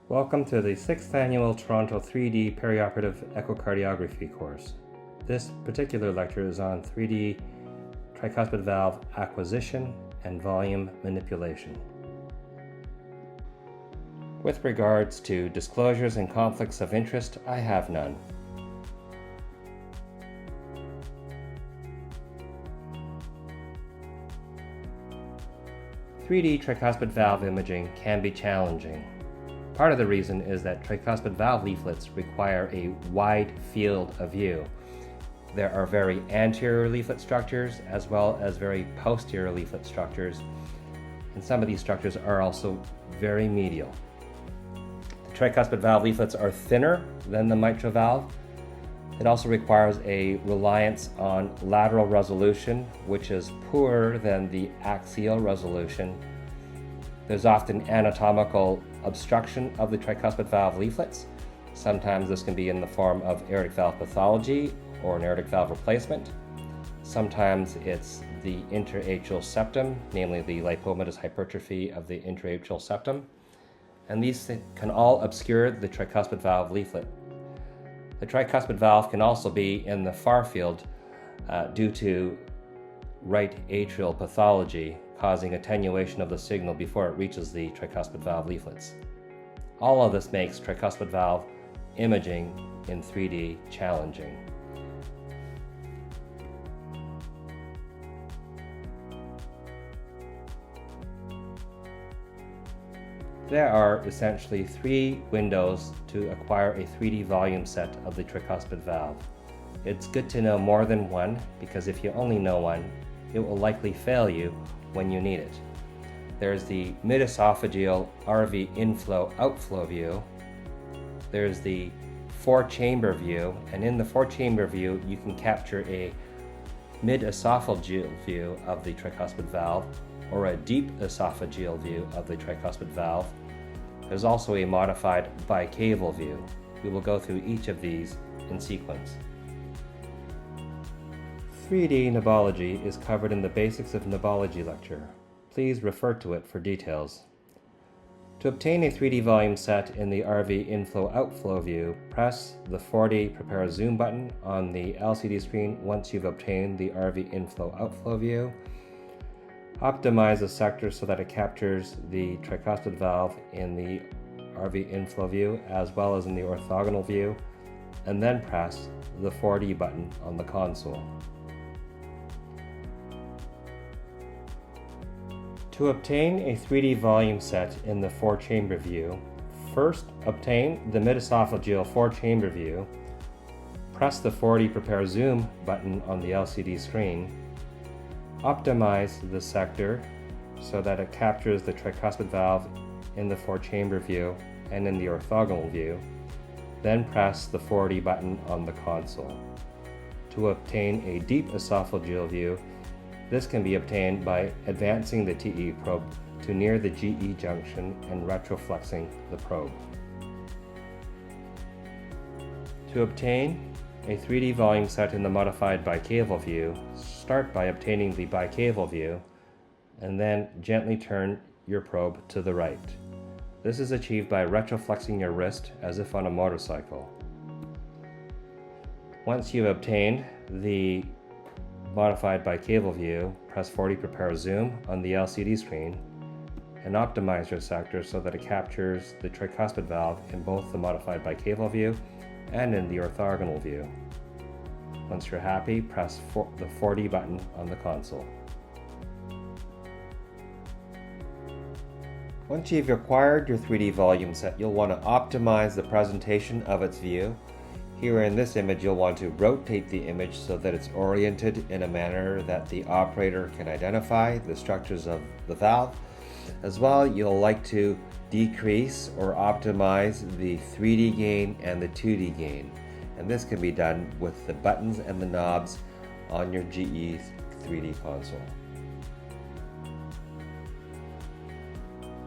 Welcome to the 6th Annual Toronto 3D Perioperative Echocardiography course. This particular lecture is on 3D tricuspid valve acquisition and volume manipulation. With regards to disclosures and conflicts of interest, I have none. "3D tricuspid valve imaging can be challenging. Part of the reason is that tricuspid valve leaflets require a wide field of view. There are very anterior leaflet structures as well as very posterior leaflet structures, and some of these structures are also very medial. The tricuspid valve leaflets are thinner than the mitral valve. It also requires a reliance on lateral resolution, which is poorer than the axial resolution. There's often anatomical obstruction of the tricuspid valve leaflets. Sometimes this can be in the form of aortic valve pathology or an aortic valve replacement. Sometimes it's the interatrial septum, namely the lipomatous hypertrophy of the interatrial septum. And these can all obscure the tricuspid valve leaflet. The tricuspid valve can also be in the far field due to right atrial pathology, causing attenuation of the signal before it reaches the tricuspid valve leaflets. All of this makes tricuspid valve imaging in 3D challenging. There are essentially three windows to acquire a 3D volume set of the tricuspid valve. It's good to know more than one, because if you only know one, it will likely fail you when you need it. There's the mid-esophageal RV inflow-outflow view. There's the four-chamber view, and in the four-chamber view, you can capture a mid-esophageal view of the tricuspid valve or a deep esophageal view of the tricuspid valve. There's also a modified bicaval view. We will go through each of these in sequence. 3D knebology is covered in the Basics of Knebology lecture. Please refer to it for details. To obtain a 3D volume set in the RV inflow-outflow view, press the 4D Prepare Zoom button on the LCD screen once you've obtained the RV inflow-outflow view. Optimize the sector so that it captures the tricuspid valve in the RV inflow view as well as in the orthogonal view, and then press the 4D button on the console. To obtain a 3D volume set in the four-chamber view, first obtain the mid-esophageal four-chamber view, press the 4D Prepare Zoom button on the LCD screen, optimize the sector so that it captures the tricuspid valve in the four-chamber view and in the orthogonal view, then press the 4D button on the console. To obtain a deep esophageal view, this can be obtained by advancing the TE probe to near the GE junction and retroflexing the probe. To obtain a 3D volume set in the modified bicaval view, start by obtaining the bicaval view and then gently turn your probe to the right. This is achieved by retroflexing your wrist as if on a motorcycle. Once you've obtained the modified bicaval view, press 4D Prepare Zoom on the LCD screen and optimize your sector so that it captures the tricuspid valve in both the modified bicaval view and in the orthogonal view. Once you're happy, press the 4D button on the console. Once you've acquired your 3D volume set, you'll want to optimize the presentation of its view. Here in this image, you'll want to rotate the image so that it's oriented in a manner that the operator can identify the structures of the valve. As well, you'll like to decrease or optimize the 3D gain and the 2D gain. And this can be done with the buttons and the knobs on your GE 3D console.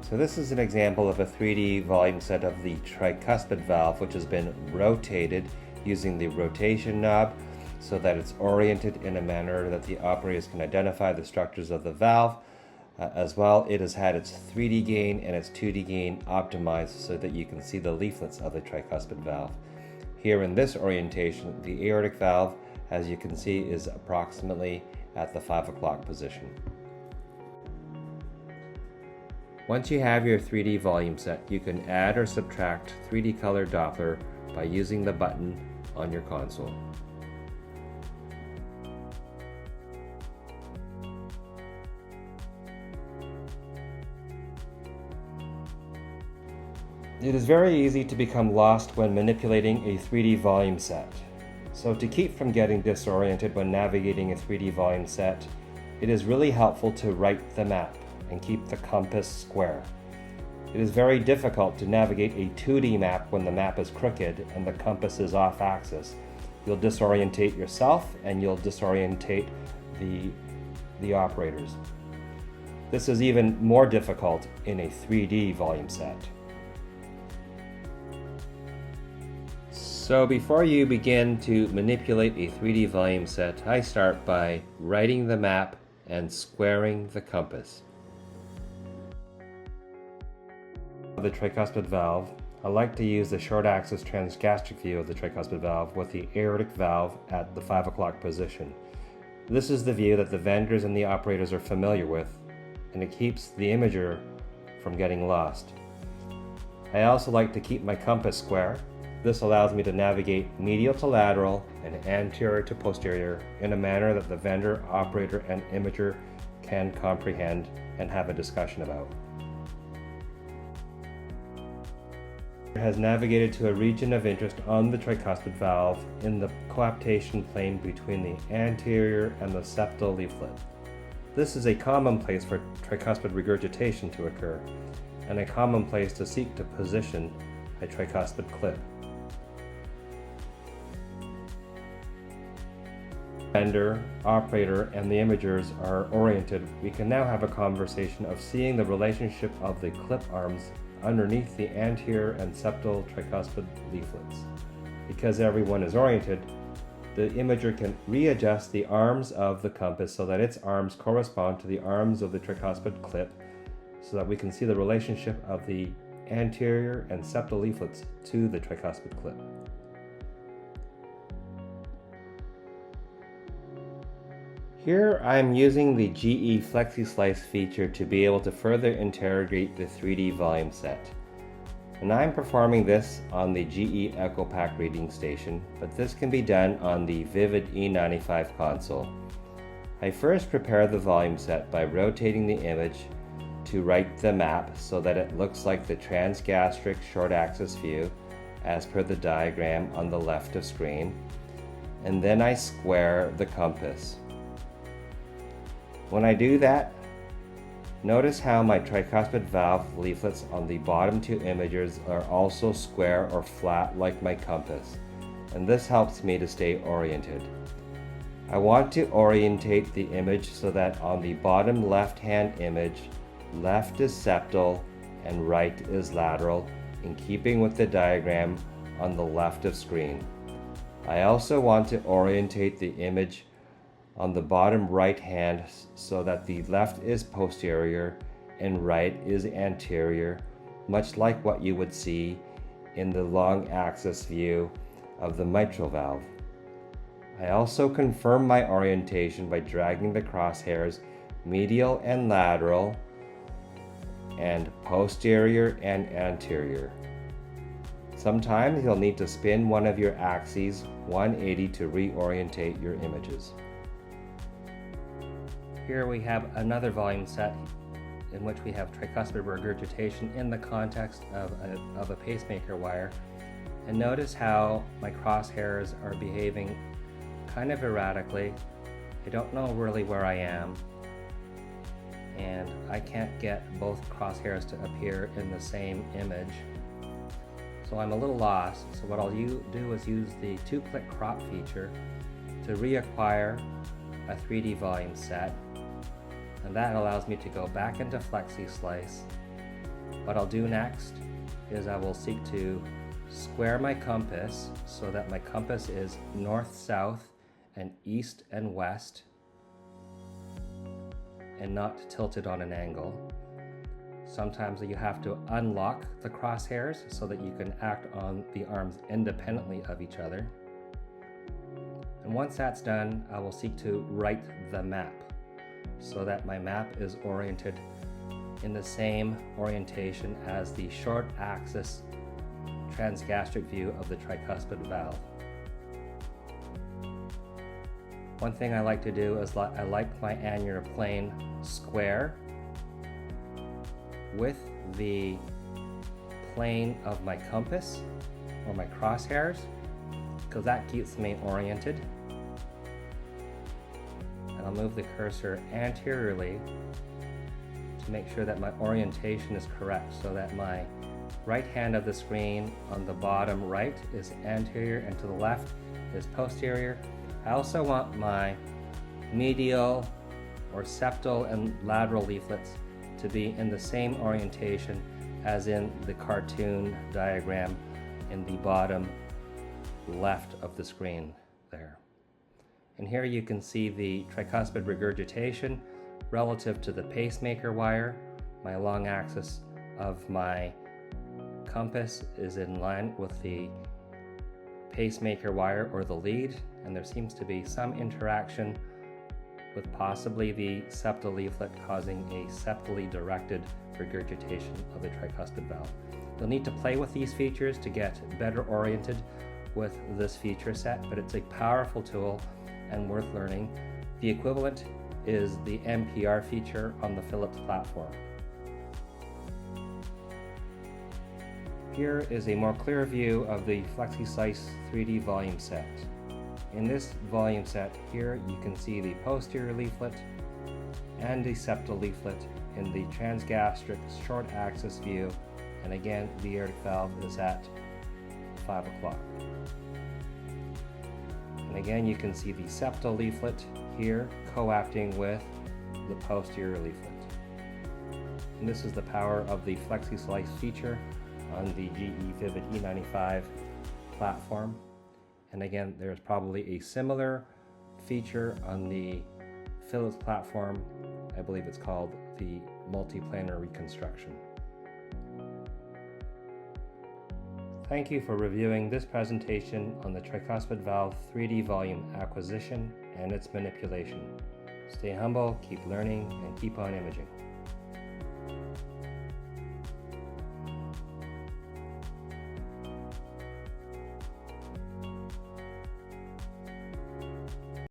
So this is an example of a 3D volume set of the tricuspid valve, which has been rotated using the rotation knob so that it's oriented in a manner that the operators can identify the structures of the valve. As well, it has had its 3D gain and its 2D gain optimized so that you can see the leaflets of the tricuspid valve. Here in this orientation, the aortic valve, as you can see, is approximately at the 5 o'clock position. Once you have your 3D volume set, you can add or subtract 3D color Doppler by using the button on your console. It is very easy to become lost when manipulating a 3D volume set. So to keep from getting disoriented when navigating a 3D volume set, it is really helpful to write the map and keep the compass square. It is very difficult to navigate a 2D map when the map is crooked and the compass is off axis. You'll disorientate yourself and you'll disorientate the operators. This is even more difficult in a 3D volume set. So before you begin to manipulate a 3D volume set, I start by writing the map and squaring the compass. For the tricuspid valve, I like to use the short axis transgastric view of the tricuspid valve with the aortic valve at the 5 o'clock position. This is the view that the vendors and the operators are familiar with, and it keeps the imager from getting lost. I also like to keep my compass square. This allows me to navigate medial to lateral and anterior to posterior in a manner that the vendor, operator, and imager can comprehend and have a discussion about. It has navigated to a region of interest on the tricuspid valve in the coaptation plane between the anterior and the septal leaflet. This is a common place for tricuspid regurgitation to occur, and a common place to seek to position a tricuspid clip. Vendor, operator, and the imagers are oriented, we can now have a conversation of seeing the relationship of the clip arms underneath the anterior and septal tricuspid leaflets. Because everyone is oriented, the imager can readjust the arms of the compass so that its arms correspond to the arms of the tricuspid clip so that we can see the relationship of the anterior and septal leaflets to the tricuspid clip. Here I'm using the GE FlexiSlice feature to be able to further interrogate the 3D volume set. And I'm performing this on the GE EchoPack reading station, but this can be done on the Vivid E95 console. I first prepare the volume set by rotating the image to write the map so that it looks like the transgastric short axis view as per the diagram on the left of screen, and then I square the compass. When I do that, notice how my tricuspid valve leaflets on the bottom two imagers are also square or flat like my compass, and this helps me to stay oriented. I want to orientate the image so that on the bottom left-hand image, left is septal and right is lateral, in keeping with the diagram on the left of screen. I also want to orientate the image on the bottom right hand so that the left is posterior and right is anterior, much like what you would see in the long axis view of the mitral valve. I also confirm my orientation by dragging the crosshairs medial and lateral and posterior and anterior. Sometimes you'll need to spin one of your axes 180 to reorientate your images. Here we have another volume set in which we have tricuspid regurgitation in the context of a pacemaker wire. And notice how my crosshairs are behaving kind of erratically. I don't know really where I am, and I can't get both crosshairs to appear in the same image. So I'm a little lost. So what I'll do is use the 2-click crop feature to reacquire a 3D volume set. And that allows me to go back into FlexiSlice. What I'll do next is I will seek to square my compass so that my compass is north-south and east and west. and not tilted on an angle. Sometimes you have to unlock the crosshairs so that you can act on the arms independently of each other. And once that's done, I will seek to write the map so that my map is oriented in the same orientation as the short axis transgastric view of the tricuspid valve. One thing I like to do is I like my annular plane square with the plane of my compass or my crosshairs, because that keeps me oriented. And I'll move the cursor anteriorly to make sure that my orientation is correct, so that my right hand of the screen on the bottom right is anterior and to the left is posterior. I also want my medial or septal and lateral leaflets to be in the same orientation as in the cartoon diagram in the bottom left of the screen there. And here you can see the tricuspid regurgitation relative to the pacemaker wire. My long axis of my compass is in line with the pacemaker wire or the lead, and there seems to be some interaction with possibly the septal leaflet causing a septally directed regurgitation of the tricuspid valve. You'll need to play with these features to get better oriented with this feature set, but it's a powerful tool and worth learning. The equivalent is the NPR feature on the Philips platform. Here is a more clear view of the FlexiSlice 3D volume set. In this volume set here, you can see the posterior leaflet and the septal leaflet in the transgastric short axis view, and again the aortic valve is at 5 o'clock. And again you can see the septal leaflet here coapting with the posterior leaflet. And this is the power of the FlexiSlice feature on the GE Vivid E95 platform. And again, there's probably a similar feature on the Philips platform. I believe it's called the multiplanar reconstruction. Thank you for reviewing this presentation on the tricuspid valve 3D volume acquisition and its manipulation. Stay humble, keep learning, and keep on imaging.